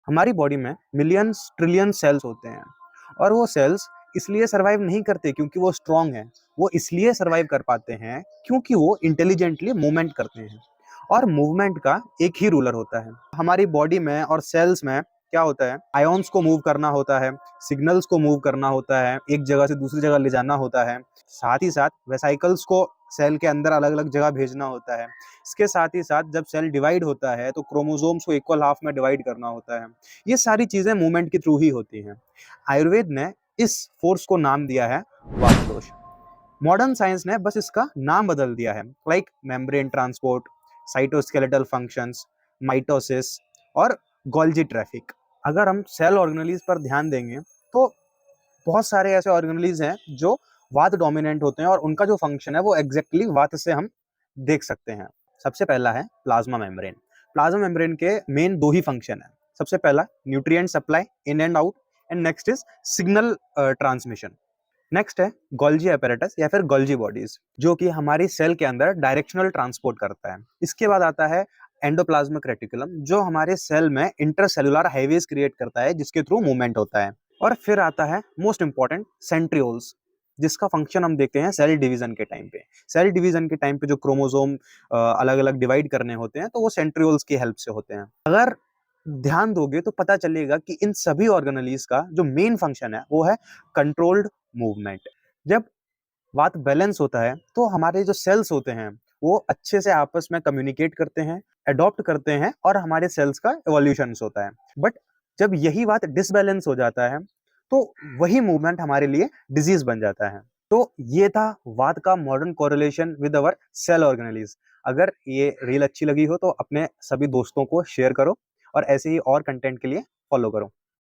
हमारी बॉडी में millions trillion cells होते हैं और वो सेल्स इसलिए सरवाइव नहीं करते क्योंकि वो स्ट्रांग हैं। वो इसलिए सरवाइव कर पाते हैं क्योंकि वो इंटेलिजेंटली मूवमेंट करते हैं। और मूवमेंट का एक ही रूलर होता है। हमारी बॉडी में और सेल्स में क्या होता है, आयोन्स को मूव करना होता है, सिग्नल्स को मूव करना होता है, एक जगह से दूसरी जगह ले जाना होता है। साथ ही साथ वेसाइकल्स को सेल के अंदर अलग अलग जगह भेजना होता है। इसके साथ ही साथ जब सेल डिवाइड होता है तो क्रोमोसोम्स को इक्वल हाफ में डिवाइड करना होता है। ये सारी चीजें मूवमेंट के थ्रू ही होती हैं। आयुर्वेद ने इस फोर्स को नाम दिया है वात दोष। मॉडर्न साइंस ने बस इसका नाम बदल दिया है, like membrane transport, cytoskeletal functions, mitosis और गोल्जी ट्रैफिक। अगर हम सेल ऑर्गेनेलीज पर ध्यान देंगे तो बहुत सारे ऐसे ऑर्गेनेलीज हैं जो वात डोमिनेंट होते हैं और उनका जो फंक्शन है वो एग्जैक्टली वात से हम देख सकते हैं। सबसे पहला है प्लाज्मा मेम्ब्रेन। प्लाज्मा मेम्ब्रेन के मेन दो ही फंक्शन है। सबसे पहला nutrient supply in and out, and next is signal transmission. Next है गोल्जी apparatus या फिर गोल्जी बॉडीज, जो कि हमारी सेल के अंदर डायरेक्शनल ट्रांसपोर्ट करता है। इसके बाद आता है एंडोप्लाज्मिक रेटिकुलम, जो हमारे सेल में इंटरसेलुलर हाईवेज क्रिएट करता है जिसके थ्रू मूवमेंट होता है। और फिर आता है मोस्ट इंपॉर्टेंट सेंट्रियोल्स, जिसका फंक्शन हम देखते हैं सेल डिवीजन के टाइम पे। सेल डिवीजन के टाइम पे जो क्रोमोसोम अलग अलग डिवाइड करने होते हैं तो वो सेंट्रियोल्स की हेल्प से होते हैं। अगर ध्यान दोगे तो पता चलेगा कि इन सभी ऑर्गेनेलीज का जो मेन फंक्शन है वो है कंट्रोल्ड मूवमेंट। जब बात बैलेंस होता है तो हमारे जो सेल्स होते हैं वो अच्छे से आपस में कम्युनिकेट करते हैं, अडॉप्ट करते हैं और हमारे सेल्स का एवोल्यूशन होता है। बट जब यही बात डिसबैलेंस हो जाता है तो वही मूवमेंट हमारे लिए डिजीज बन जाता है। तो ये था वात का modern correlation with our cell organelles. अगर ये रील अच्छी लगी हो तो अपने सभी दोस्तों को शेयर करो और ऐसे ही और कंटेंट के लिए फॉलो करो।